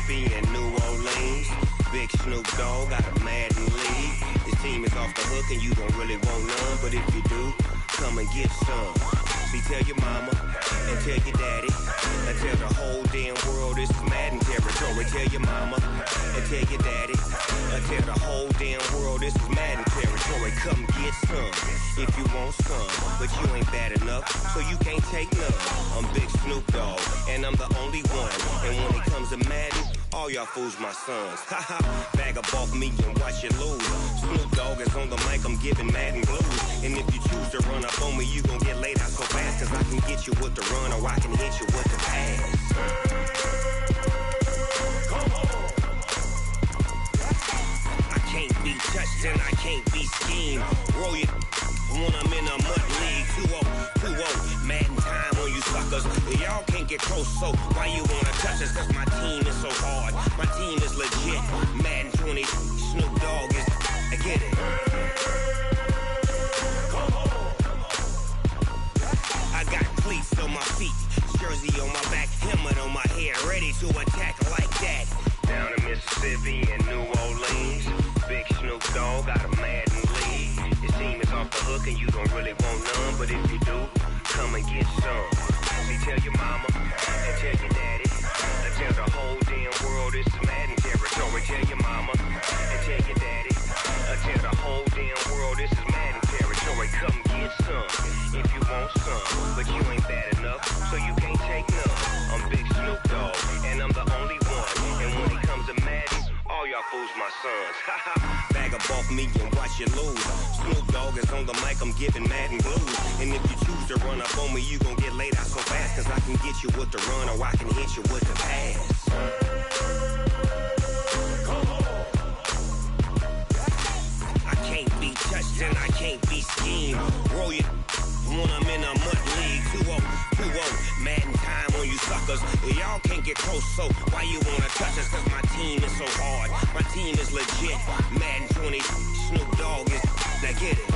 Mississippi and New Orleans. Big Snoop Dogg got a Madden league. His team is off the hook and you don't really want none, but if you do, come and get some. See, tell your mama and tell your daddy and tell the whole damn world this is Madden territory. Tell your mama and tell your daddy and tell the whole damn world this is Madden territory. Come get some if you want some, but you ain't bad enough, so you can't take none. I'm Big Snoop Dogg, and I'm the only one. And when it comes to Madden, all y'all fools my sons. Haha, bag up off me and watch you lose. Snoop Dogg is on the mic, I'm giving Madden blues. And if you choose to run up on me, you gon' get laid out so fast, cause I can get you with the run or I can hit you with the pass. I can't be touched and I can't be schemed. Roll it when I'm in a mud league. 2-0, Madden time on you suckers. Y'all can't get close, so why you wanna touch us? Cause my team is so hard, my team is legit. Madden 20, Snoop Dogg is, I get it. I got cleats on my feet, jersey on my back, helmet on my head, ready to attack like that. Down in Mississippi and New Orleans, Big Snoop Dogg got a Madden league. Your team is off the hook and you don't really want none, but if you do, come and get some. See, tell your mama and tell your daddy and tell the whole damn world this is Madden territory. Tell your mama and tell your daddy and tell the whole damn world this is Madden territory. Come get some if you want some, but you ain't bad enough, so you can't take none. I'm Big Snoop Dogg, and I'm the only one. And when it comes to Madden, all y'all fools my sons. Bag up off me and watch you lose. Snoop Dogg is on the mic, I'm giving Madden blues. And if you choose to run up on me, you gon' get laid out so fast, cause I can get you with the run or I can hit you with the pass. I can't be touched and I can't be schemed. Roll it when I'm in a mud league. 2-0, Madden time on you suckers. Y'all can't get close, so why you wanna touch us? Cause my team is so hard, my team is legit. Madden 20, Snoop Dogg is, now get it.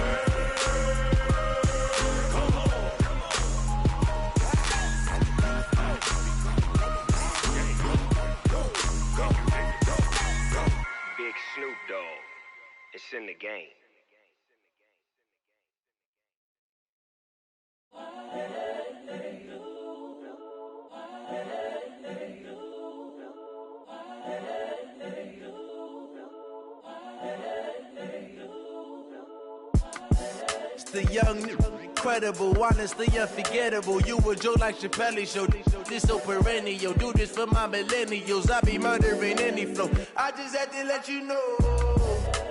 Big Snoop Dogg, it's in the game. It's the young, incredible, honestly unforgettable. You a Joe like Chappelle show. This so perennial. Do this for my millennials. I be murdering any flow. I just had to let you know.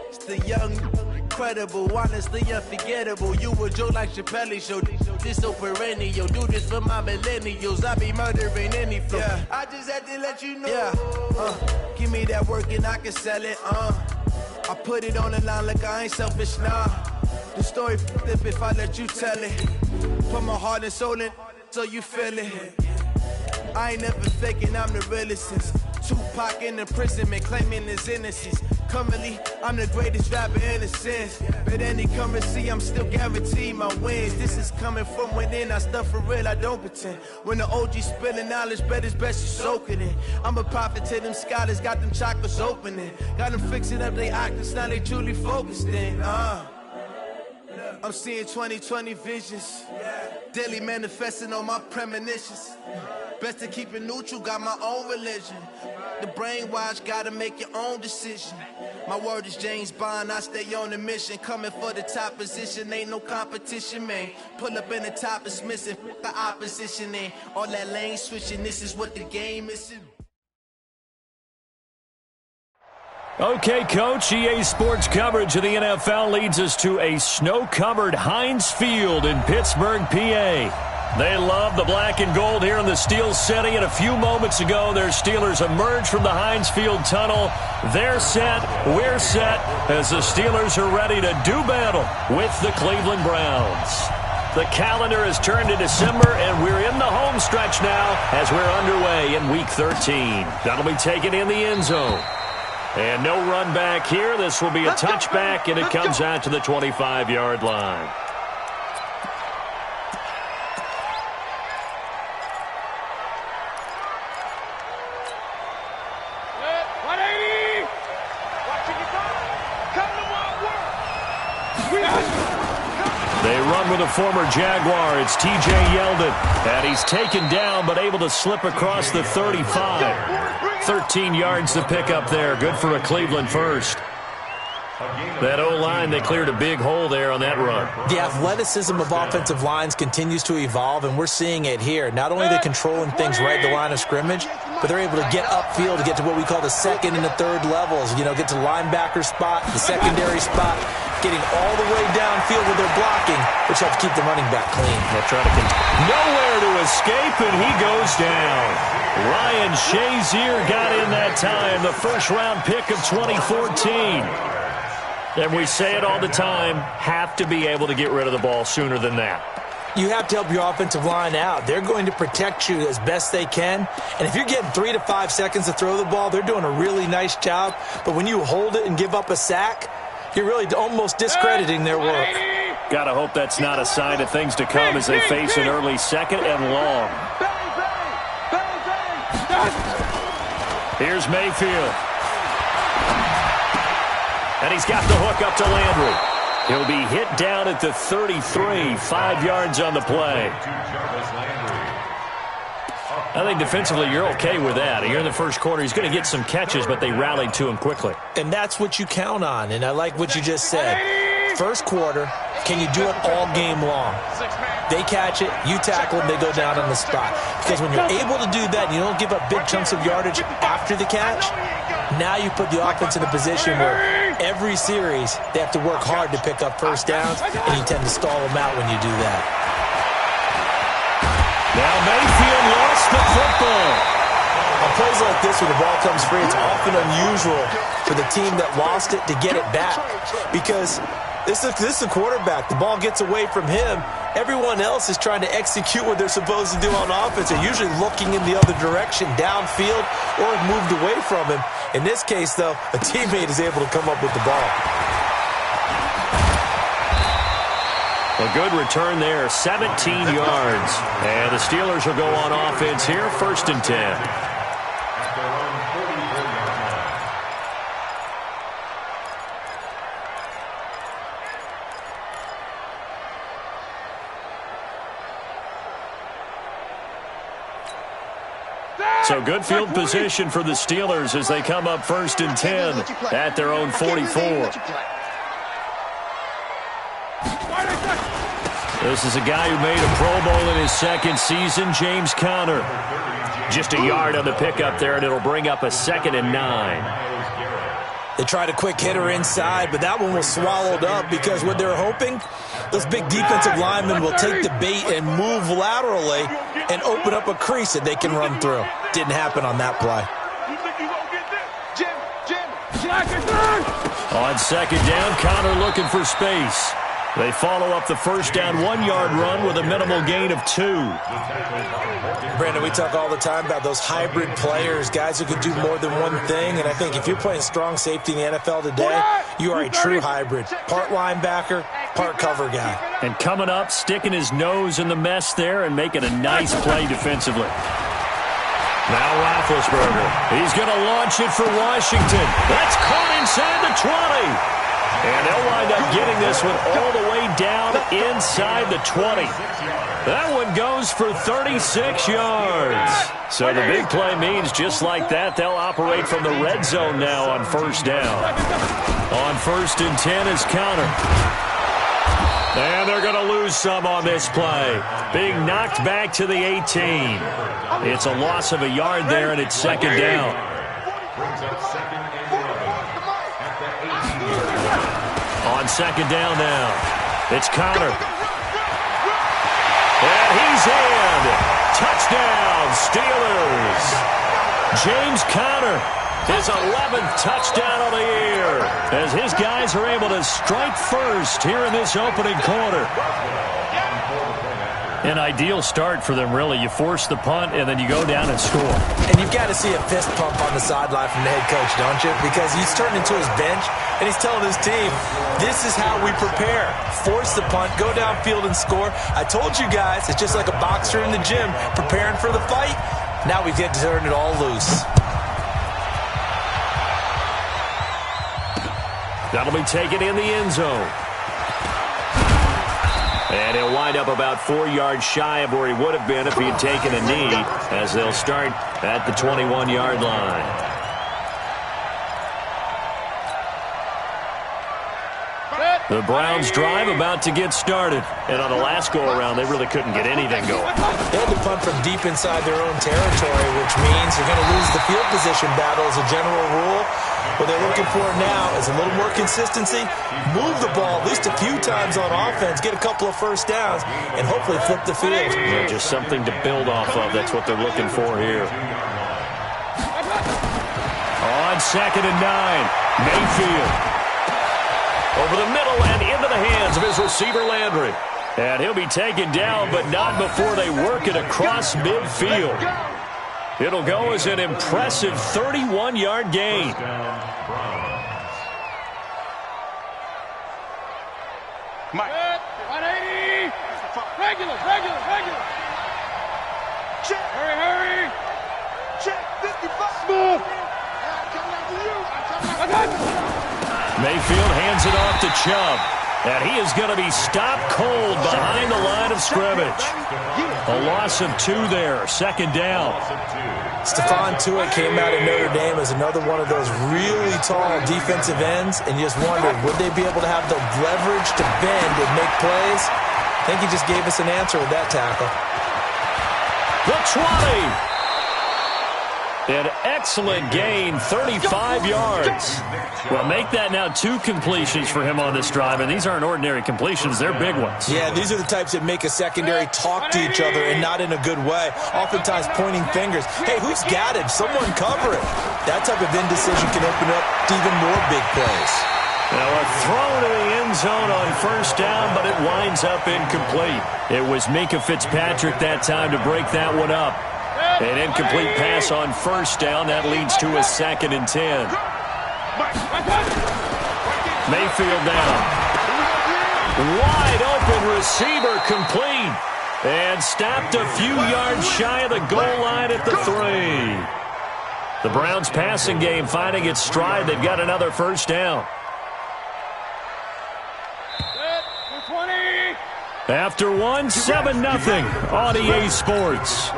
It's the young, incredible, honestly unforgettable. You a Joe like Chappelle show. This so perennial. Do this for my millennials. I be murdering any flow. Yeah. I just had to let you know. Yeah. Give me that work and I can sell it. I put it on the line like I ain't selfish, nah. The story flip if I let you tell it. Put my heart and soul in so you feel it. I ain't never faking, I'm the realest since Tupac in imprisonment, claiming his innocence. Currently, I'm the greatest rapper in a sense. But any currency, I'm still guaranteed my wins. This is coming from within, I stuff for real, I don't pretend. When the OG spilling knowledge, bet it's best you soak it in. I'm a prophet to them scholars, got them chakras opening. Got them fixing up they octaves, now they truly focused in. I'm seeing 2020 visions, daily manifesting on my premonitions. Best to keep it neutral, got my own religion. The brainwash, gotta make your own decision. My word is James Bond, I stay on the mission. Coming for the top position, ain't no competition, man. Pull up in the top, it's missing, the opposition in. All that lane switching, this is what the game is. Okay, Coach, EA Sports coverage of the NFL leads us to a snow-covered Heinz Field in Pittsburgh, PA. They love the black and gold here in the Steel City, and a few moments ago, their Steelers emerged from the Heinz Field tunnel. They're set, we're set, as the Steelers are ready to do battle with the Cleveland Browns. The calendar has turned to December, and we're in the home stretch now as we're underway in Week 13. That'll be taken in the end zone. And no run back here. This will be a touchback, and it comes out to the 25-yard line. They run with a former Jaguar. It's T.J. Yeldon. And he's taken down but able to slip across the 35. 13 yards to pick up there. Good for a Cleveland first. That O-line, they cleared a big hole there on that run. The athleticism of offensive lines continues to evolve, and we're seeing it here. Not only are they controlling things right at the line of scrimmage, but they're able to get upfield to get to what we call the second and the third levels. You know, get to linebacker spot, the secondary spot, getting all the way downfield with their blocking, which helps keep the running back clean. They'll try to nowhere to escape, and he goes down. Ryan Shazier got in that time, the first-round pick of 2014. And we say it all the time, have to be able to get rid of the ball sooner than that. You have to help your offensive line out. They're going to protect you as best they can. And if you're getting 3 to 5 seconds to throw the ball, they're doing a really nice job. But when you hold it and give up a sack, you're really almost discrediting their work. Got to hope that's not a sign of things to come as they face an early second and long. Here's Mayfield. And he's got the hook up to Landry. He'll be hit down at the 33, 5 yards on the play. I think defensively you're okay with that. Here in the first quarter, he's going to get some catches, but they rallied to him quickly. And that's what you count on, and I like what you just said. First quarter, can you do it all game long? They catch it, you tackle them, they go down on the spot. Because when you're able to do that, you don't give up big chunks of yardage after the catch, now you put the offense in a position where every series they have to work hard to pick up first downs, and you tend to stall them out when you do that. Now Mayfield lost the football. On plays like this where the ball comes free, it's often unusual for the team that lost it to get it back. Because this is the quarterback. The ball gets away from him. Everyone else is trying to execute what they're supposed to do on offense. They're usually looking in the other direction, downfield, or have moved away from him. In this case, though, a teammate is able to come up with the ball. A good return there, 17 yards. And the Steelers will go on offense here, 1st and 10. So good field position for the Steelers as they come up 1st and 10 at their own 44. This is a guy who made a Pro Bowl in his second season, James Conner. Just a yard on the pickup there, and it'll bring up a 2nd and 9. They tried a quick hitter inside, but that one was swallowed up because what they're hoping, those big defensive linemen will take the bait and move laterally and open up a crease that they can run through. Didn't happen on that play. On 2nd down, Conner looking for space. They follow up the first down 1-yard run with a minimal gain of 2. Brandon, we talk all the time about those hybrid players, guys who can do more than one thing, and I think if you're playing strong safety in the NFL today, you are a true hybrid. Part linebacker, part cover guy. And coming up, sticking his nose in the mess there and making a nice play defensively. Now Roethlisberger. He's going to launch it for Washington. That's caught inside the 20. And they'll wind up getting this one all the way down inside the 20. That one goes for 36 yards. So the big play means just like that, they'll operate from the red zone now on 1st down. On 1st and 10 is Conner. And they're going to lose some on this play. Being knocked back to the 18. It's a loss of a yard there, and it's 2nd down. On 2nd down now, it's Conner. And he's in. Touchdown, Steelers. James Conner, his 11th touchdown of the year, as his guys are able to strike first here in this opening quarter. An ideal start for them, really. You force the punt, and then you go down and score. And you've got to see a fist pump on the sideline from the head coach, don't you? Because he's turned into his bench, and he's telling his team, this is how we prepare. Force the punt, go downfield and score. I told you guys, it's just like a boxer in the gym preparing for the fight. Now we get to turn it all loose. That'll be taken in the end zone. And he'll wind up about 4 yards shy of where he would have been if he had taken a knee, as they'll start at the 21-yard line. The Browns drive about to get started. And on the last go-around, they really couldn't get anything going. They had to punt from deep inside their own territory, which means you're going to lose the field position battle as a general rule. What they're looking for now is a little more consistency, move the ball at least a few times on offense, get a couple of first downs, and hopefully flip the field. Yeah, just something to build off of. That's what they're looking for here. On 2nd and 9, Mayfield. Over the middle and into the hands of his receiver, Landry. And he'll be taken down, but not before they work it across midfield. It'll go as an impressive 31-yard gain. Mike. 180. Regular. Check. Hurry. Check. 55. Move. I'm coming after you. Mayfield hands it off to Chubb. And he is going to be stopped cold behind the line of scrimmage. A loss of 2 there, 2nd down. Stephon Tuitt came out of Notre Dame as another one of those really tall defensive ends, and you just wondered, would they be able to have the leverage to bend and make plays? I think he just gave us an answer with that tackle. The 20. An excellent gain, 35 yards. Well, make that now 2 completions for him on this drive, and these aren't ordinary completions. They're big ones. Yeah, these are the types that make a secondary talk to each other, and not in a good way. Oftentimes pointing fingers. Hey, who's got it? Someone cover it. That type of indecision can open up to even more big plays. Now a throw to the end zone on 1st down, but it winds up incomplete. It was Minkah Fitzpatrick that time to break that one up. An incomplete pass on 1st down. That leads to a 2nd and 10. Mayfield down. Wide open receiver complete. And stopped a few yards shy of the goal line at the 3. The Browns passing game finding its stride. They've got another 1st down. After 1, 7-0 on EA Sports.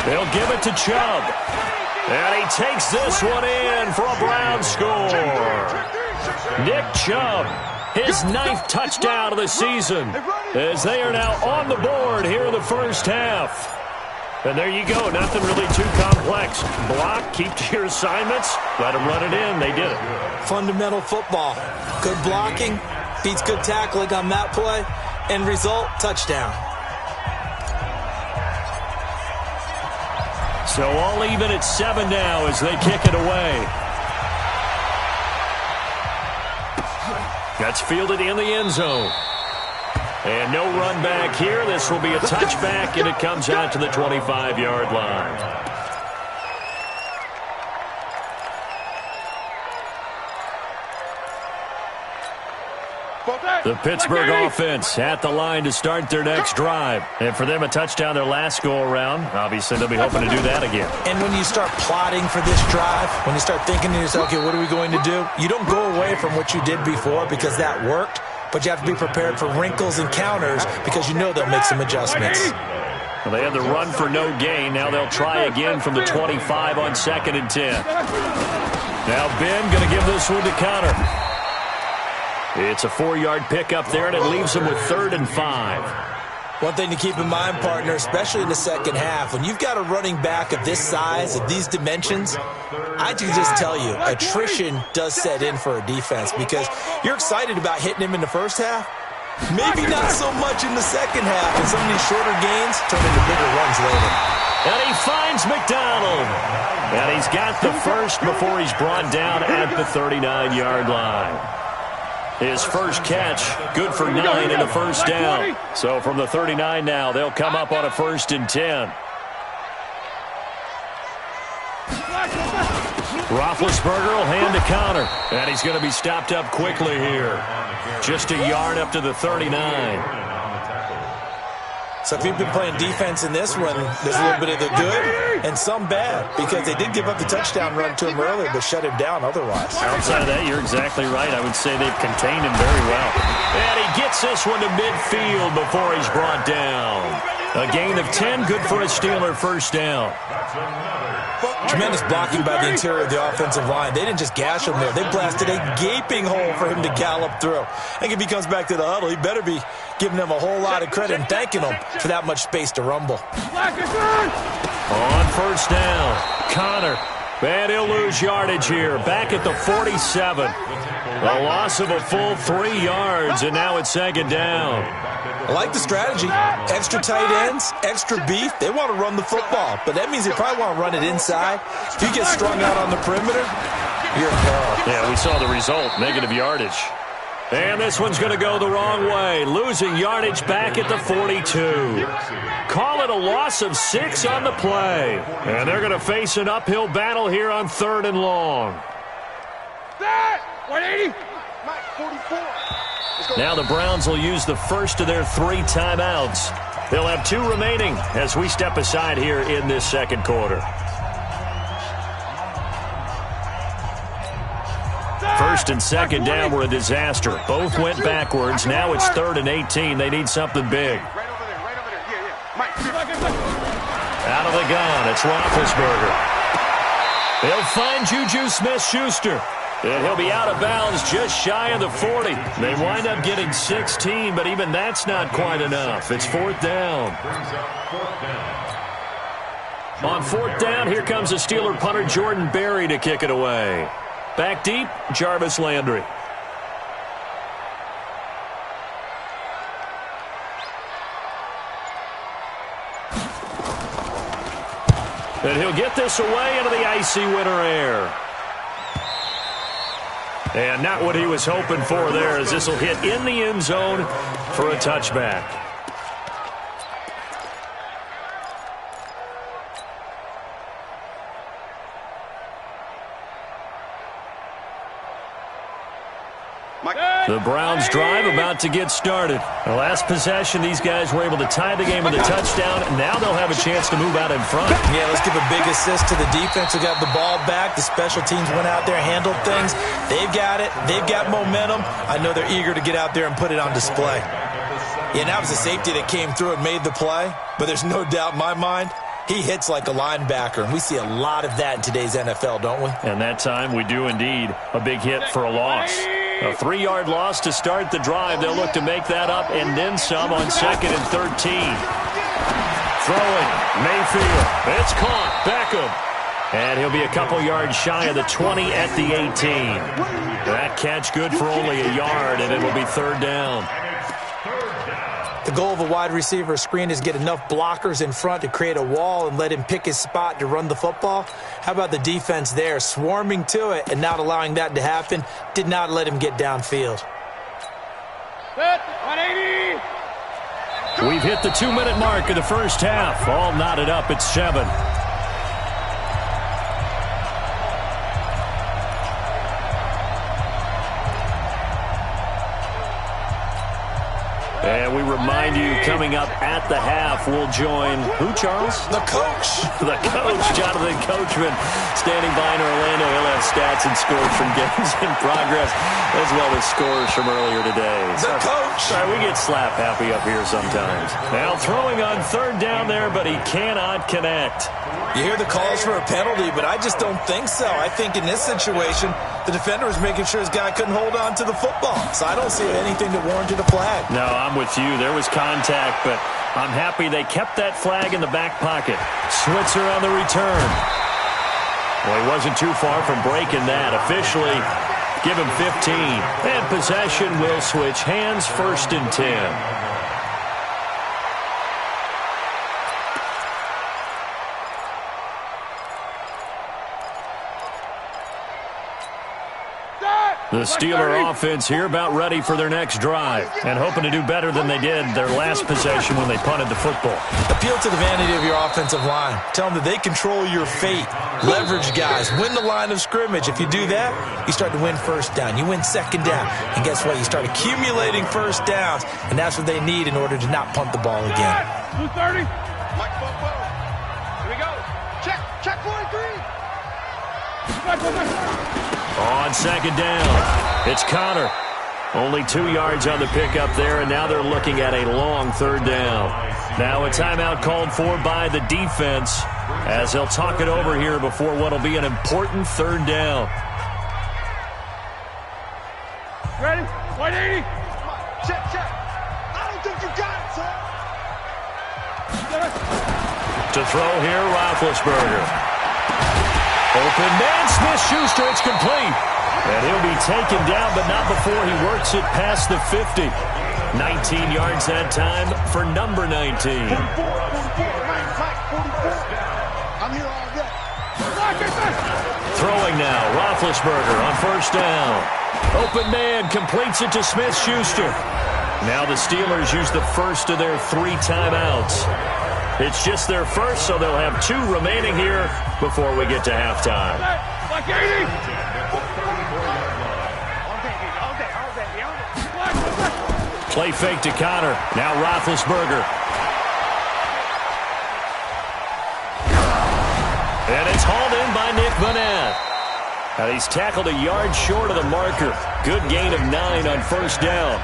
They'll give it to Chubb. And he takes this one in for a Brown score. Nick Chubb, his 9th touchdown of the season, as they are now on the board here in the 1st half. And there you go. Nothing really too complex. Block, keep to your assignments, let them run it in. They did it. Fundamental football. Good blocking, beats good tackling on that play. End result, touchdown. So all even at 7 now as they kick it away. That's fielded in the end zone. And no run back here. This will be a touchback, and it comes out to the 25-yard line. The Pittsburgh offense at the line to start their next drive. And for them, a touchdown their last go-around. Obviously, they'll be hoping to do that again. And when you start plotting for this drive, when you start thinking to yourself, okay, what are we going to do? You don't go away from what you did before because that worked, but you have to be prepared for wrinkles and counters because you know they'll make some adjustments. Well, they had the run for no gain. Now they'll try again from the 25 on 2nd and 10. Now Ben going to give this one to Connor. It's a 4-yard pickup there, and it leaves them with 3rd and 5. One thing to keep in mind, partner, especially in the second half, when you've got a running back of this size, of these dimensions, I can just tell you, attrition does set in for a defense because you're excited about hitting him in the first half. Maybe not so much in the second half, and some of these shorter gains turn into bigger runs later. And he finds McDonald. And he's got the first before he's brought down at the 39-yard line. His first catch, good for 9 and a first down. So from the 39 now, they'll come up on a 1st and 10. Roethlisberger will hand to Connor. And he's going to be stopped up quickly here. Just a yard up to the 39. So if you've been playing defense in this one, there's a little bit of the good and some bad, because they did give up the touchdown run to him earlier, but shut him down otherwise. Outside of that, you're exactly right. I would say they've contained him very well. And he gets this one to midfield before he's brought down. A gain of 10, good for a Steeler first down. Tremendous blocking by the interior of the offensive line. They didn't just gash him there. They blasted a gaping hole for him to gallop through. And if he comes back to the huddle, he better be giving them a whole lot of credit and thanking them for that much space to rumble. On first down, Connor. And he'll lose yardage here. Back at the 47. A loss of a full 3 yards, and now it's second down. I like the strategy. Extra tight ends, extra beef. They want to run the football, but that means they probably want to run it inside. If you get strung out on the perimeter, you're in peril. Yeah, we saw the result, negative yardage. And this one's going to go the wrong way. Losing yardage back at the 42. Call it a loss of 6 on the play. And they're going to face an uphill battle here on 3rd and long. 180. Now the Browns will use the first of their 3 timeouts. They'll have 2 remaining as we step aside here in this second quarter. First and second down were a disaster. Both went backwards. Now it's 3rd and 18. They need something big. Out of the gun, it's Roethlisberger. They'll find Juju Smith-Schuster. And he'll be out of bounds just shy of the 40. They wind up getting 16, but even that's not quite enough. It's 4th down. On 4th down, here comes the Steeler punter Jordan Berry to kick it away. Back deep, Jarvis Landry. And he'll get this away into the icy winter air. And not what he was hoping for there, as this will hit in the end zone for a touchback. The Browns drive about to get started. The last possession, these guys were able to tie the game with a touchdown, and now they'll have a chance to move out in front. Yeah, let's give a big assist to the defense who got the ball back. The special teams went out there, handled things. They've got it. They've got momentum. I know they're eager to get out there and put it on display. Yeah, that was a safety that came through and made the play, but there's no doubt in my mind he hits like a linebacker, and we see a lot of that in today's NFL, don't we? And that time we do indeed. A big hit for a loss. A 3-yard loss to start the drive. They'll look to make that up and then some on 2nd and 13. Throwing, Mayfield. It's caught. Beckham. And he'll be a couple yards shy of the 20 at the 18. That catch good for only a yard, and it will be 3rd down. The goal of a wide receiver screen is get enough blockers in front to create a wall and let him pick his spot to run the football. How about the defense there, swarming to it and not allowing that to happen? Did not let him get downfield. 180. We've hit the 2-minute mark of the first half. All knotted up at 7. And we remind you, coming up at the half, we'll join who, Charles? The coach. The coach, Jonathan Coachman, standing by in Orlando. He'll have stats and scores from games in progress, as well as scores from earlier today. The coach. Sorry, we get slap happy up here sometimes. Now throwing on 3rd down there, but he cannot connect. You hear the calls for a penalty, but I just don't think so. I think in this situation, the defender was making sure his guy couldn't hold on to the football. So I don't see anything that warranted a flag. No, I'm with you. There was contact, but I'm happy they kept that flag in the back pocket. Switzer on the return. Well, he wasn't too far from breaking that. Officially, give him 15. And possession will switch hands, 1st and 10. The Steeler offense here about ready for their next drive and hoping to do better than they did their last possession when they punted the football. Appeal to the vanity of your offensive line. Tell them that they control your fate. Leverage guys. Win the line of scrimmage. If you do that, you start to win 1st down. You win 2nd down. And guess what? You start accumulating 1st downs, and that's what they need in order to not punt the ball again. 230. Mike Bobo. Here we go. Check. On second down, it's Connor. Only 2 yards on the pickup there, and now they're looking at a long third down. Now a timeout called for by the defense as they'll talk it over here before what will be an important third down. Ready? 180. Check, check. I don't think you got it, sir. To throw here, Roethlisberger. Open man, Smith-Schuster, it's complete. And he'll be taken down, but not before he works it past the 50. 19 yards that time for number 19. 44. I'm here all day. Throwing now, Roethlisberger on first down. Open man completes it to Smith-Schuster. Now the Steelers use the first of their 3 timeouts. It's just their first, so they'll have 2 remaining here before we get to halftime. Play fake to Connor. Now Roethlisberger. And it's hauled in by Nick Vanette. Now he's tackled a yard short of the marker. Good gain of 9 on first down.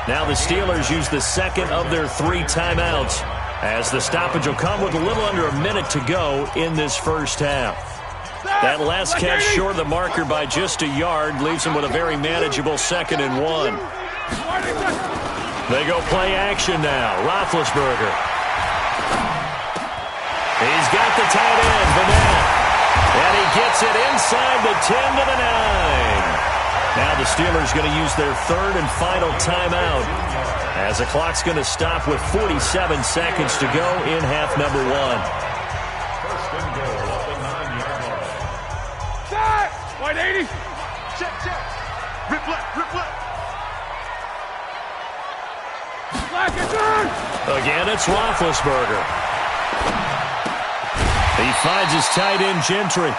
Now the Steelers use the second of their 3 timeouts, as the stoppage will come with a little under a minute to go in this first half. That last catch short of the marker by just a yard leaves him with a very manageable 2nd and 1. They go play action now. Roethlisberger. He's got the tight end, Vanette. And he gets it inside the 10 to the 9. Now the Steelers going to use their 3rd and final timeout, as the clock's going to stop with 47 seconds to go in half number 1. First and goal at the 9-yard line. Set! 180. Check, check. Rip left, rip left. Again, it's Roethlisberger. He finds his tight end, Gentry.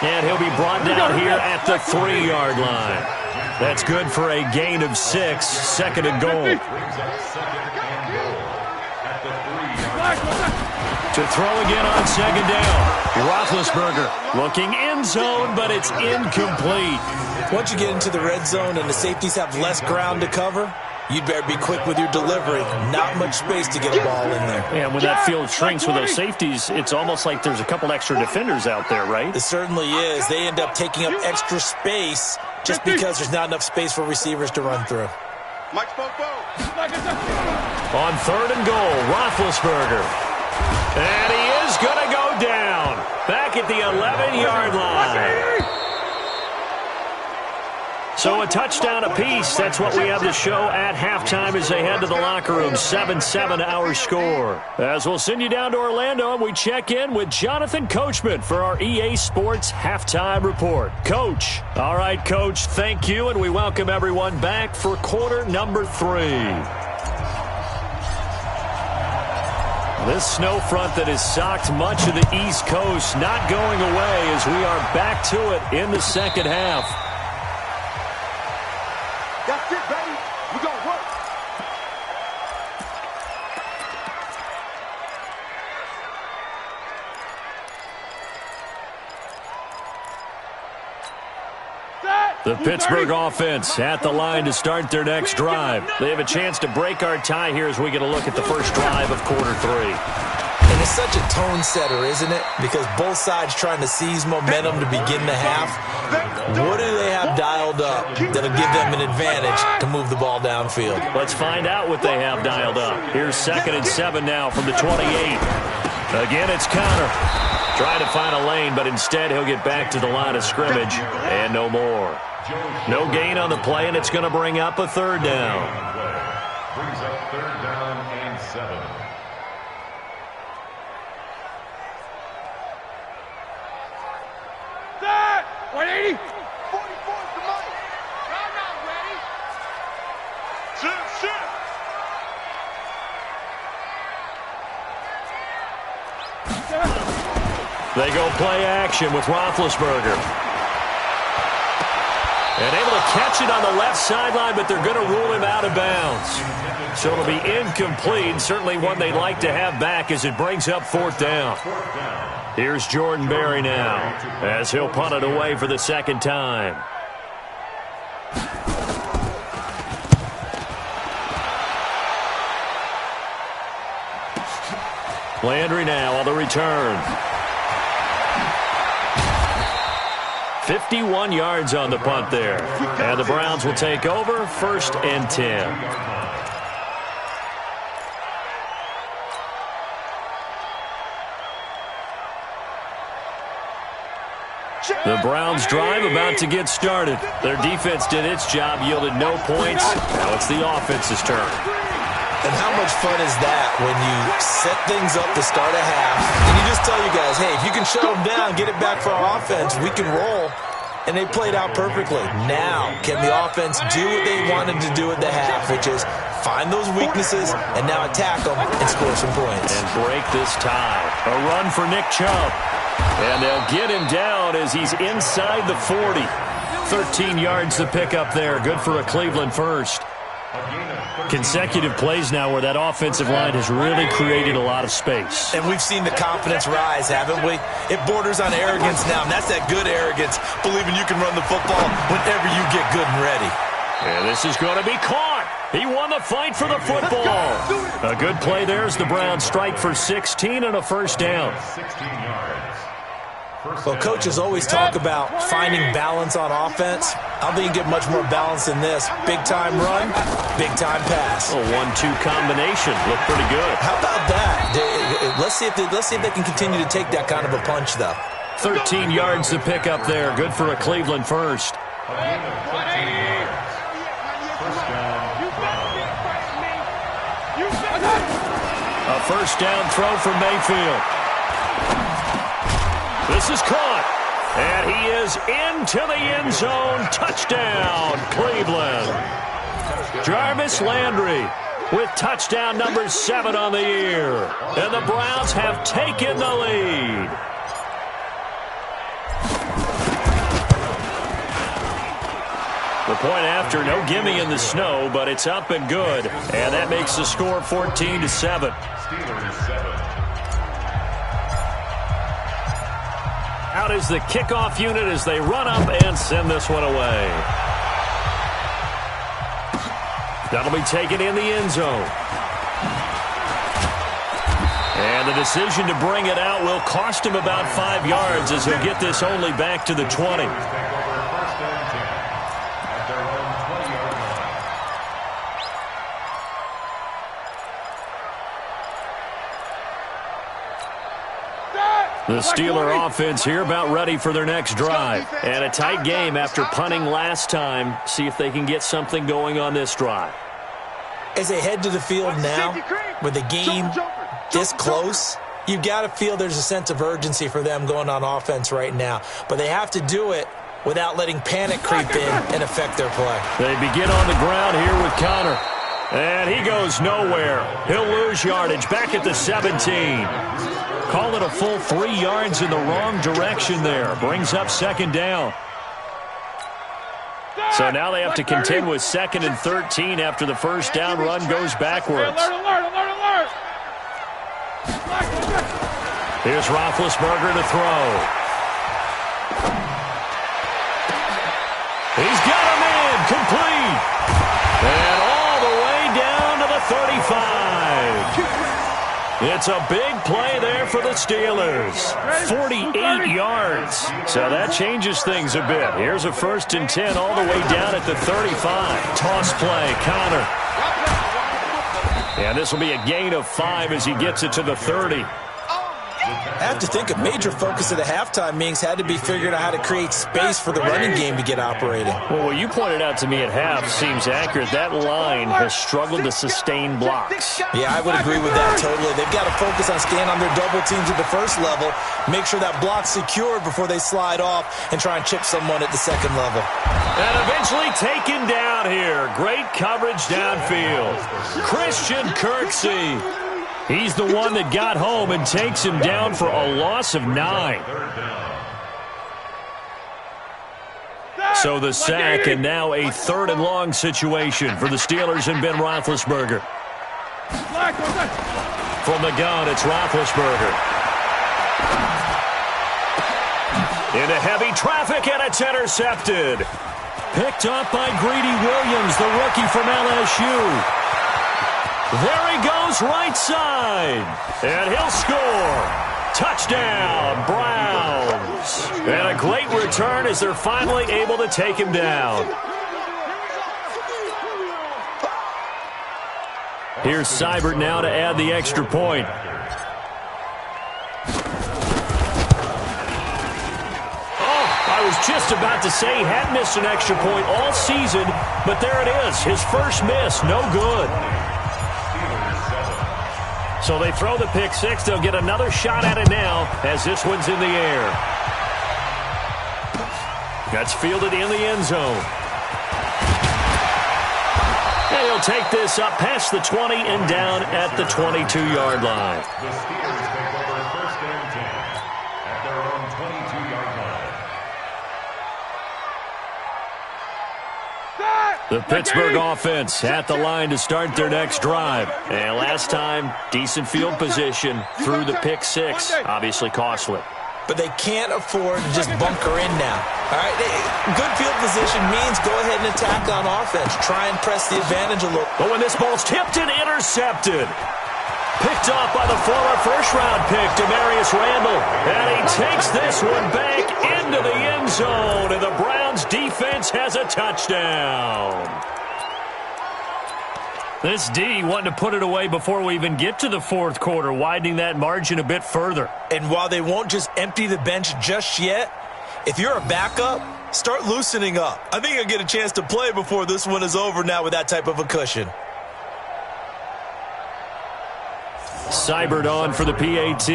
And he'll be brought down here at the 3-yard line. That's good for a gain of 6, 2nd and goal. To throw again on second down. Roethlisberger looking end zone, but it's incomplete. Once you get into the red zone and the safeties have less ground to cover, you'd better be quick with your delivery. Not much space to get a ball in there. Yeah, when that field shrinks with those safeties, it's almost like there's a couple extra defenders out there, right? It certainly is. They end up taking up extra space just because there's not enough space for receivers to run through. Mike Spopo. On 3rd and goal, Roethlisberger. And he is going to go down. Back at the 11-yard line. So a touchdown apiece. That's what we have to show at halftime as they head to the locker room. 7-7 our score. As we'll send you down to Orlando, and we check in with Jonathan Coachman for our EA Sports Halftime Report. Coach. All right, Coach, thank you, and we welcome everyone back for quarter number 3. This snow front that has socked much of the East Coast not going away as we are back to it in the second half. That's it, baby. We're going to work. The Pittsburgh offense at the line to start their next drive. They have a chance to break our tie here as we get a look at the first drive of quarter 3. And it's such a tone setter, isn't it? Because both sides trying to seize momentum to begin the half. What do they have dialed up that'll give them an advantage to move the ball downfield? Let's find out what they have dialed up. Here's 2nd and 7 now from the 28. Again, it's Connor. Trying to find a lane, but instead he'll get back to the line of scrimmage and no more. No gain on the play, and it's going to bring up a 3rd down. Brings up 3rd down and 7. Set! 180. 44 to Mike. I'm not ready. Sit. They go play action with Roethlisberger. And able to catch it on the left sideline, but they're going to rule him out of bounds. So it'll be incomplete. Certainly one they'd like to have back as it brings up 4th down. Here's Jordan Berry now, as he'll punt it away for the second time. Landry now on the return. 51 yards on the punt there. And the Browns will take over, 1st and 10. The Browns drive about to get started. Their defense did its job, yielded no points. Now it's the offense's turn. And how much fun is that when you set things up to start a half, and you just tell you guys, hey, if you can shut them down, get it back for our offense, we can roll. And they played out perfectly. Now, can the offense do what they wanted to do at the half, which is find those weaknesses and now attack them and score some points. And break this tie. A run for Nick Chubb. And they'll get him down as he's inside the 40. 13 yards to pick up there. Good for a Cleveland first. Consecutive plays now where that offensive line has really created a lot of space. And we've seen the confidence rise, haven't we? It borders on arrogance now, and that's that good arrogance, believing you can run the football whenever you get good and ready. And this is going to be caught. He won the fight for the football. A good play there as the Browns strike for 16 and a first down. 16 yards. Well, coaches always talk about finding balance on offense. I don't think you get much more balance than this. Big-time run, big-time pass. A 1-2 combination. Looked pretty good. How about that? Let's see if they can continue to take that kind of a punch, though. 13 yards to pick up there. Good for a Cleveland first. A first down throw for Mayfield. This is caught, and he is into the end zone. Touchdown, Cleveland. Jarvis Landry with touchdown number 7 on the year. And the Browns have taken the lead. The point after, no gimme in the snow, but it's up and good. And that makes the score 14-7. Out is the kickoff unit as they run up and send this one away. That'll be taken in the end zone. And the decision to bring it out will cost him about 5 yards as he'll get this only back to the 20. The Steeler offense here about ready for their next drive. And a tight game after punting last time. See if they can get something going on this drive. As they head to the field now, with the game this close, you've got to feel there's a sense of urgency for them going on offense right now. But they have to do it without letting panic creep in and affect their play. They begin on the ground here with Connor. And he goes nowhere. He'll lose yardage back at the 17. Call it a full 3 yards in the wrong direction there. Brings up second down. So now they have to contend with 2nd and 13 after the first down run goes backwards. Alert. Here's Roethlisberger to throw. He's got him in. Complete. And all the way down to the 35. It's a big play there for the Steelers. 48 yards. So that changes things a bit. Here's a 1st and 10 all the way down at the 35. Toss play, Connor. And this will be a gain of 5 as he gets it to the 30. I have to think a major focus of the halftime meetings had to be figuring out how to create space for the running game to get operating. Well, what you pointed out to me at half seems accurate. That line has struggled to sustain blocks. Yeah, I would agree with that totally. They've got to focus on staying on their double teams at the first level, make sure that block's secured before they slide off and try and chip someone at the second level. And eventually taken down here. Great coverage downfield. Christian Kirksey. He's the one that got home and takes him down for a loss of 9. So the sack and now a 3rd and long situation for the Steelers and Ben Roethlisberger. From the gun, it's Roethlisberger. Into heavy traffic, and it's intercepted. Picked up by Greedy Williams, the rookie from LSU. There he goes, right side. And he'll score. Touchdown, Browns. And a great return as they're finally able to take him down. Here's Seibert now to add the extra point. I was just about to say he hadn't missed an extra point all season, but there it is. His first miss, no good. So they throw the pick six. They'll get another shot at it now as this one's in the air. That's fielded in the end zone. And he'll take this up past the 20 and down at the 22-yard line. The Steelers take over first and 10 at their own 22-yard line. The Pittsburgh offense at the line to start their next drive. And last time, decent field position through the pick six. Obviously costly. But they can't afford to just bunker in now. All right, good field position means go ahead and attack on offense. Try and press the advantage a little. But when this ball's tipped and intercepted. Picked off by the former first-round pick, Demarius Randall. And he takes this one back into the end zone. And the Browns defense has a touchdown. This D wanting to put it away before we even get to the fourth quarter, widening that margin a bit further. And while they won't just empty the bench just yet, if you're a backup, start loosening up. I think you'll get a chance to play before this one is over now with that type of a cushion. Seibert on for the PAT.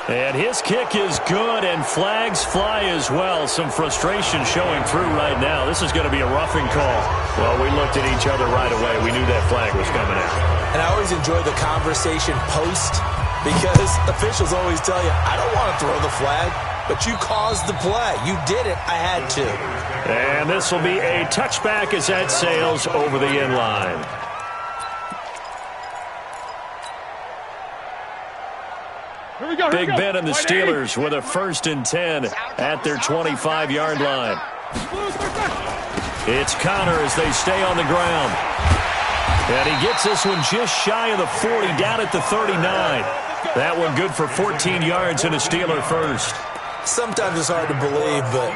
And his kick is good, and flags fly as well. Some frustration showing through right now. This is going to be a roughing call. Well, we looked at each other right away. We knew that flag was coming out. And I always enjoy the conversation post because officials always tell you, I don't want to throw the flag, but you caused the play. You did it. I had to. And this will be a touchback as that sails over the end line. Big Ben and the Steelers with a 1st and 10 at their 25-yard line. It's Connor as they stay on the ground. And he gets this one just shy of the 40, down at the 39. That one good for 14 yards and a Steeler first. Sometimes it's hard to believe, but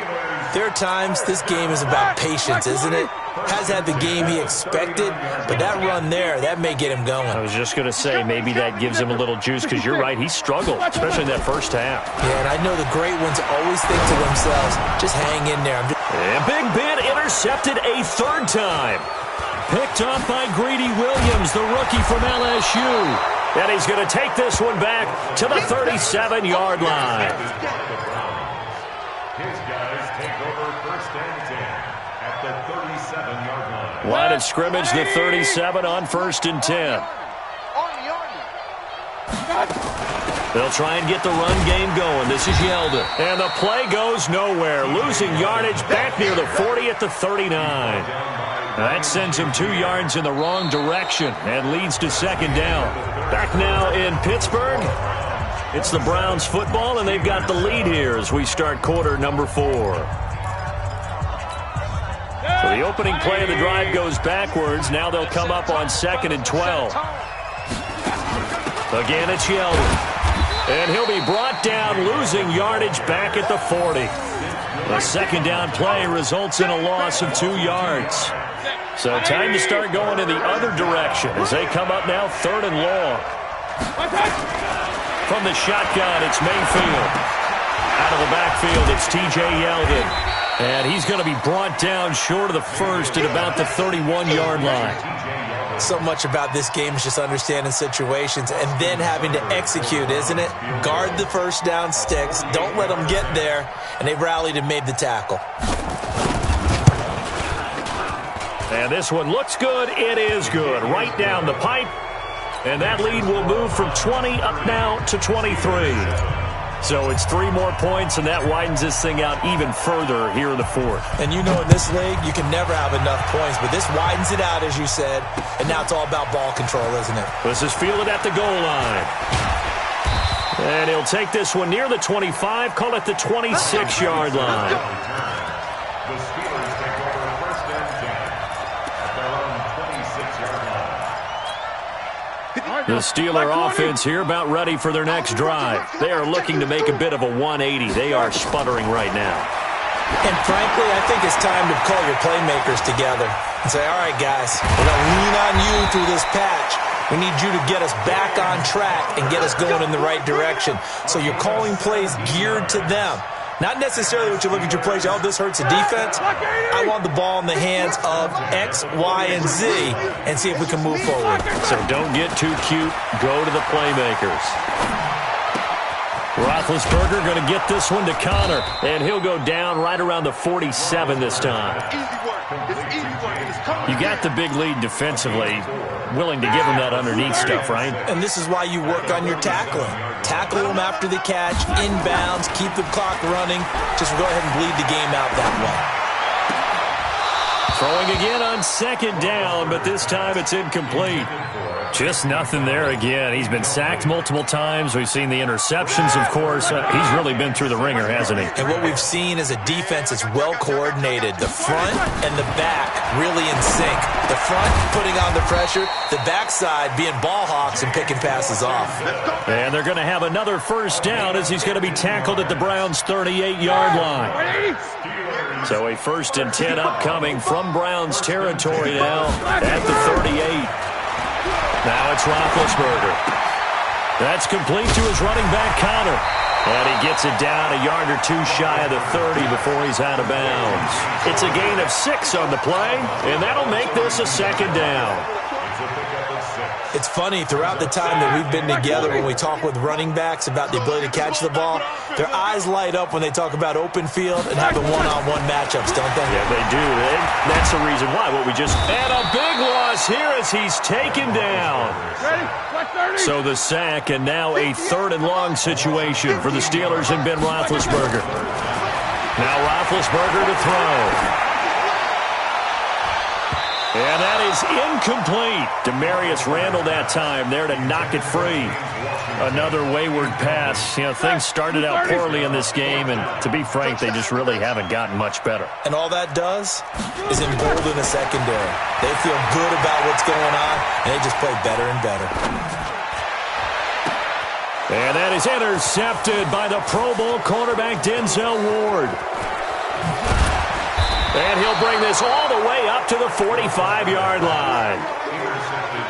there are times this game is about patience, isn't it? Has had the game he expected, but that run there, that may get him going. I was just going to say, maybe that gives him a little juice, because you're right, he struggled, especially in that first half. Yeah, and I know the great ones always think to themselves, just hang in there. And Big Ben intercepted a third time. Picked up by Greedy Williams, the rookie from LSU. And he's going to take this one back to the 37-yard line. His guys take over first and 10 at the 37-yard line. Line of scrimmage, the 37 on 1st and 10. They'll try and get the run game going. This is Yeldon. And the play goes nowhere. Losing yardage back near the 40 at the 39. That sends him 2 yards in the wrong direction and leads to 2nd down. Back now in Pittsburgh. It's the Browns football, and they've got the lead here as we start quarter number 4. So the opening play of the drive goes backwards. Now they'll come up on 2nd and 12. Again, it's Yeldon. And he'll be brought down, losing yardage back at the 40. The 2nd down play results in a loss of 2 yards. So time to start going in the other direction as they come up now 3rd and long. From the shotgun, it's Mayfield. Out of the backfield, it's T.J. Yeldon. And he's going to be brought down short of the first at about the 31-yard line. So much about this game is just understanding situations and then having to execute, isn't it? Guard the first down sticks. Don't let them get there. And they rallied and made the tackle. And this one looks good. It is good. Right down the pipe. And that lead will move from 20 up now to 23. So it's 3 more points, and that widens this thing out even further here in the fourth. And you know in this league, you can never have enough points, but this widens it out, as you said, and now it's all about ball control, isn't it? This is fielded at the goal line. And he'll take this one near the 25, call it the 26-yard line. The Steelers take over first and 10 at their own 26-yard line. The Steeler offense here about ready for their next drive. They are looking to make a bit of a 180. They are sputtering right now. And frankly, I think it's time to call your playmakers together and say, all right, guys, we're going to lean on you through this patch. We need you to get us back on track and get us going in the right direction. So you're calling plays geared to them. Not necessarily what you look at your plays, oh, this hurts the defense. I want the ball in the hands of X, Y, and Z and see if we can move forward. So don't get too cute. Go to the playmakers. Roethlisberger going to get this one to Connor, and he'll go down right around the 47 this time. You got the big lead defensively, willing to give him that underneath stuff, right? And this is why you work on your tackling. Tackle them after the catch, inbounds, keep the clock running. Just go ahead and bleed the game out that way. Throwing again on second down, but this time it's incomplete. Just nothing there again. He's been sacked multiple times. We've seen the interceptions, of course. He's really been through the ringer, hasn't he? And what we've seen is a defense that's well coordinated. The front and the back really in sync. The front putting on the pressure, the backside being ball hawks and picking passes off. And they're going to have another first down as he's going to be tackled at the Browns' 38-yard line. So a 1st and 10 upcoming from Browns territory now at the 38. Now it's Roethlisberger. That's complete to his running back, Connor. And he gets it down a yard or 2 shy of the 30 before he's out of bounds. It's a gain of 6 on the play, and that'll make this a 2nd down. It's funny, throughout the time that we've been together when we talk with running backs about the ability to catch the ball, their eyes light up when they talk about open field and having one-on-one matchups, don't they? Yeah, they do. That's the reason why. What we just... And a big loss here as he's taken down. So the sack, and now a 3rd and long situation for the Steelers and Ben Roethlisberger. Now Roethlisberger to throw. And that is incomplete. Demarius Randall that time there to knock it free. Another wayward pass. You know, things started out poorly in this game, and to be frank, they just really haven't gotten much better. And all that does is embolden the secondary. They feel good about what's going on, and they just play better and better. And that is intercepted by the Pro Bowl cornerback Denzel Ward. And he'll bring this all the way up to the 45-yard line.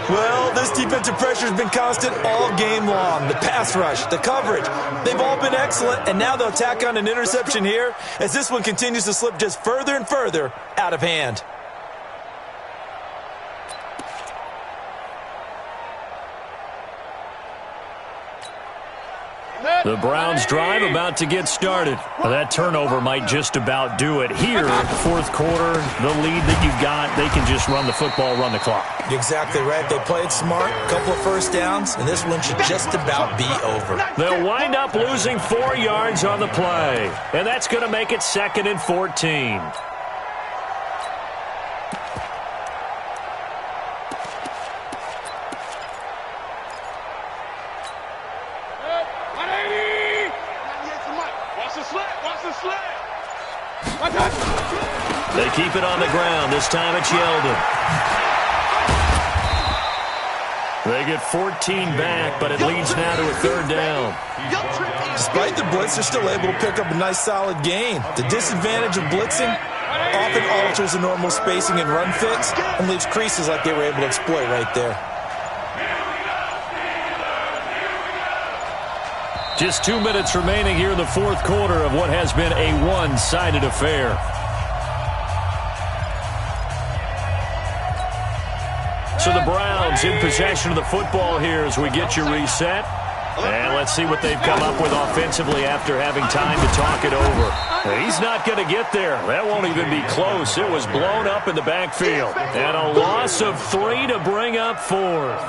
Well, this defensive pressure has been constant all game long. The pass rush, the coverage, they've all been excellent, and now they'll tack on an interception here as this one continues to slip just further and further out of hand. The Browns drive about to get started. Well, that turnover might just about do it here. 4th quarter, the lead that you've got, they can just run the football, run the clock. You're exactly right. They played smart, a couple of first downs, and this one should just about be over. They'll wind up losing 4 yards on the play, and that's going to make it 2nd and 14. They keep it on the ground. This time it's Yeldon. They get 14 back, but it leads now to a 3rd down. Despite the blitz, they're still able to pick up a nice solid gain. The disadvantage of blitzing often alters the normal spacing and run fits and leaves creases like they were able to exploit right there. Just 2 minutes remaining here in the 4th quarter of what has been a one-sided affair. So the Browns in possession of the football here as we get you reset. And let's see what they've come up with offensively after having time to talk it over. He's not going to get there. That won't even be close. It was blown up in the backfield. And a loss of 3 to bring up 4th.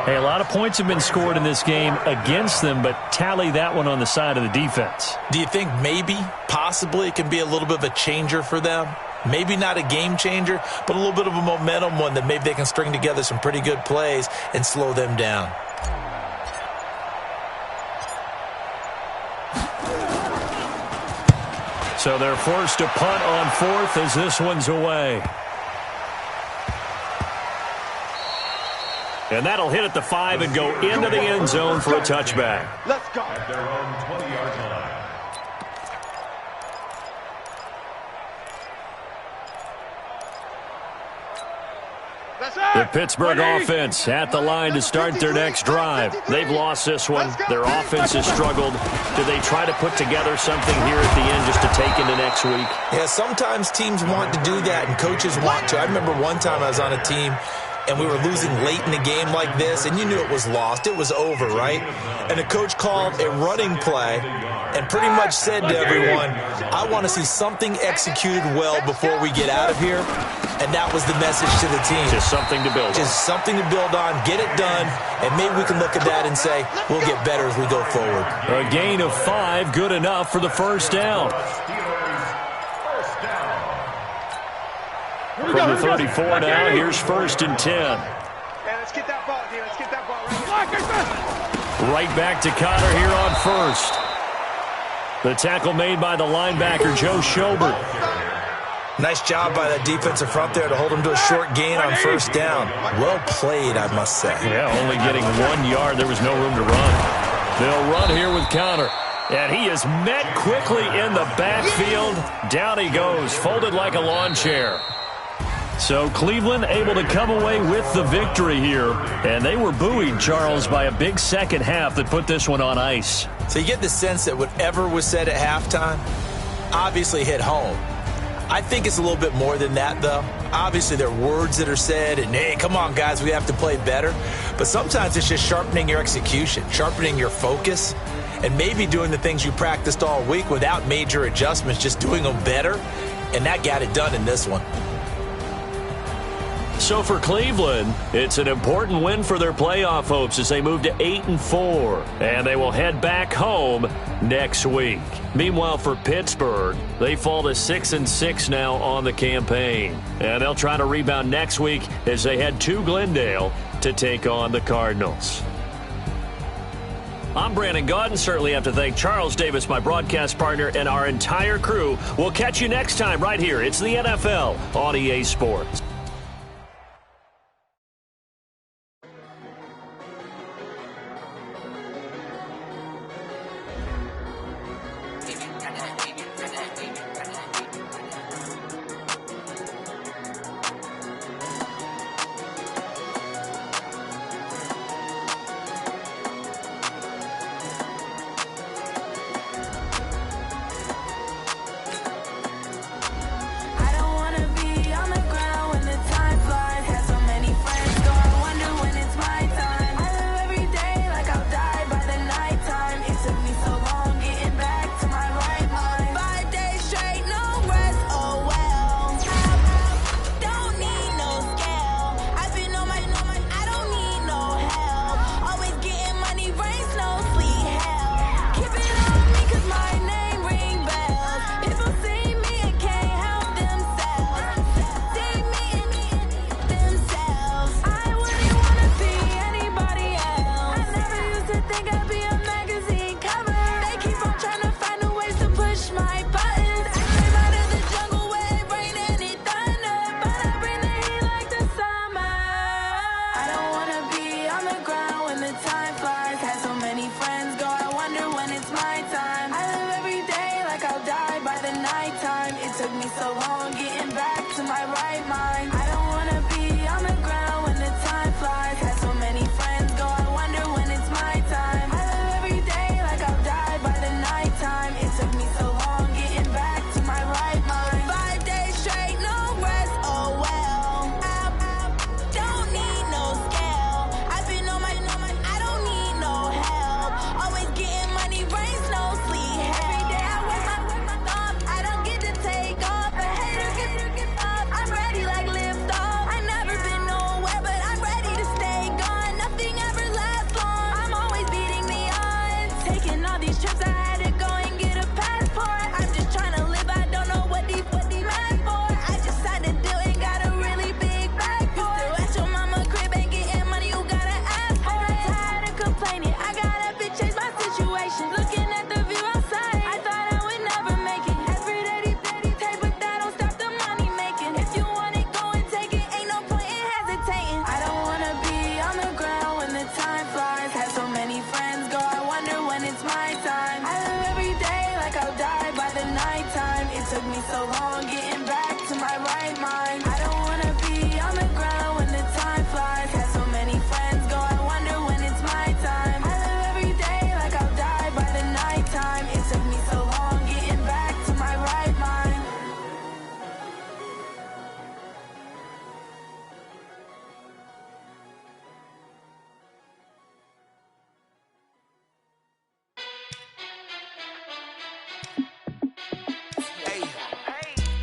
Hey, a lot of points have been scored in this game against them, but tally that one on the side of the defense. Do you think maybe, possibly, it can be a little bit of a changer for them? Maybe not a game changer, but a little bit of a momentum one that maybe they can string together some pretty good plays and slow them down. So they're forced to punt on fourth as this one's away. And that'll hit at the 5 and go into the end zone for a touchback. Let's go. At their own 20-yard line. The Pittsburgh offense at the line to start their next drive. They've lost this one. Their offense has struggled. Do they try to put together something here at the end just to take into next week? Yeah, sometimes teams want to do that and coaches want to. I remember one time I was on a team and we were losing late in the game like this, and you knew it was lost. It was over, right? And the coach called a running play and pretty much said to everyone, I want to see something executed well before we get out of here. And that was the message to the team. Just something to build on. Just something to build on, get it done, and maybe we can look at that and say, we'll get better as we go forward. A gain of 5, good enough for the first down. From the 34 now, here's 1st and 10. Let's get that ball, dude. Let's get that ball. Right back to Connor here on 1st. The tackle made by the linebacker, Joe Schobert. Nice job by that defensive front there to hold him to a short gain on 1st down. Well played, I must say. Yeah, only getting 1 yard. There was no room to run. They'll run here with Connor. And he is met quickly in the backfield. Down he goes, folded like a lawn chair. So Cleveland able to come away with the victory here. And they were buoyed, Charles, by a big second half that put this one on ice. So you get the sense that whatever was said at halftime obviously hit home. I think it's a little bit more than that, though. Obviously, there are words that are said, and, hey, come on, guys, we have to play better. But sometimes it's just sharpening your execution, sharpening your focus, and maybe doing the things you practiced all week without major adjustments, just doing them better. And that got it done in this one. So for Cleveland, it's an important win for their playoff hopes as they move to 8-4, and they will head back home next week. Meanwhile, for Pittsburgh, they fall to 6-6 now on the campaign, and they'll try to rebound next week as they head to Glendale to take on the Cardinals. I'm Brandon Gaudin. Certainly have to thank Charles Davis, my broadcast partner, and our entire crew. We'll catch you next time right here. It's the NFL on EA Sports. I don't wanna be on the ground when these trips, I had to go and get a passport. I'm just trying to live, I don't know what these mad for. I just signed a deal and got a really big bag for it. You still at your mama crib and getting money, you gotta ask for it. I'm tired of complaining, I gotta bitch change my situation. Looking at the view outside, I thought I would never make it. Every day they take, but that don't stop the money making. If you want it, go and take it, ain't no point in hesitating. I don't wanna be on the ground when the time flies. Had so many friends go, I wonder when it's my time. I live every day like I'll die by the nighttime. It took me so long getting back to my right mind. I don't wanna be on the ground when the time flies. Had so many friends go, I wonder when it's my time. I live every day like I'll die by the nighttime. It took me so long getting back to my right mind. Hey,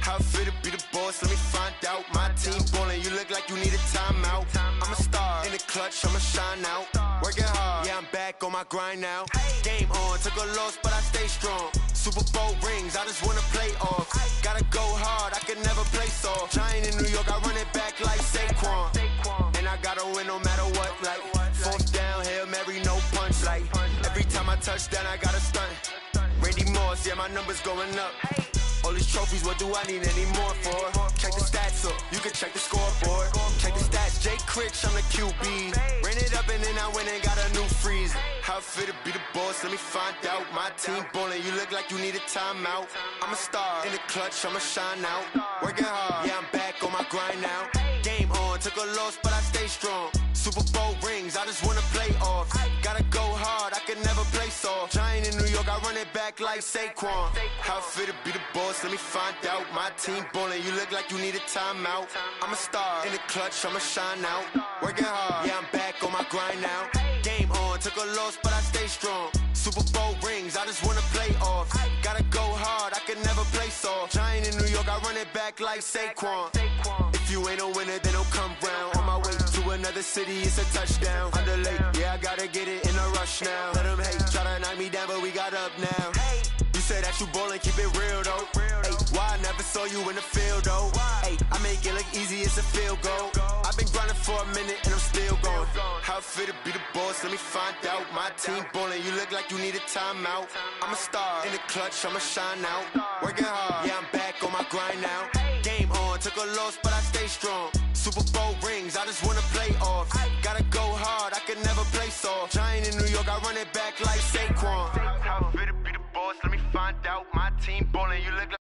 how I feel to be the boss, let me find out. My team ballin', you look like you need a timeout. I'm a star, in the clutch, I'ma shine out. Working hard, yeah, I'm back on my grind now. Game on, took a loss, but I stay strong. Super Bowl rings, I just wanna play off. Gotta go hard, I can never play soft. Giant in New York, I run it back like Saquon. And I gotta win no matter what, like fourth down, Hail Mary, no punch. Like every time I touch down, I gotta stunt. Randy Moss, yeah, my numbers going up. All these trophies, what do I need any more for? Check the stats up, you can check the scoreboard. Check the stats, Jay Critch, I'm the QB. Ran it up and then I went and got a new freeze. How I feel to be the boss, let me find out. My team ballin', you look like you need a timeout. I'm a star, in the clutch, I'ma shine out. Working hard, yeah, I'm back on my grind now. Game on, took a loss, but I stay strong. Super Bowl rings, I just wanna play off. Gotta go hard, I can never play soft. Giant in New York, I run it back like Saquon. How I feel to be the boss, let me find out. My team ballin', you look like you need a timeout. I'm a star, in the clutch, I'ma shine out. Working hard, yeah, I'm back on my grind now. Game on, took a loss, but I stay strong. Super Bowl rings, I just wanna play off. Gotta go hard, I can never play soft. Giant in New York, I run it back like Saquon. If you ain't a winner, then don't come round. On my way to another city, it's a touchdown. Underlay, yeah, I gotta get it in a rush now. Let them hate, try to knock me down, but we got up now. You said that you ballin', keep it real though. Hey, why I never saw you in the field though? Hey, I make it look easy, it's a field goal. I've been grinding for a minute and I'm still going. How I feel to be the boss, let me find out. My team ballin', you look like you need a timeout. I'm a star, in the clutch, I'ma shine out. Working hard, yeah, I'm back on my grind now. Game on, took a loss, but I stay strong. Super Bowl rings, I just wanna play off. Gotta go hard, I can never play soft. Giant in New York, I run it back like Saquon. How I feel to be the boss, let me find out. My team ballin', you look like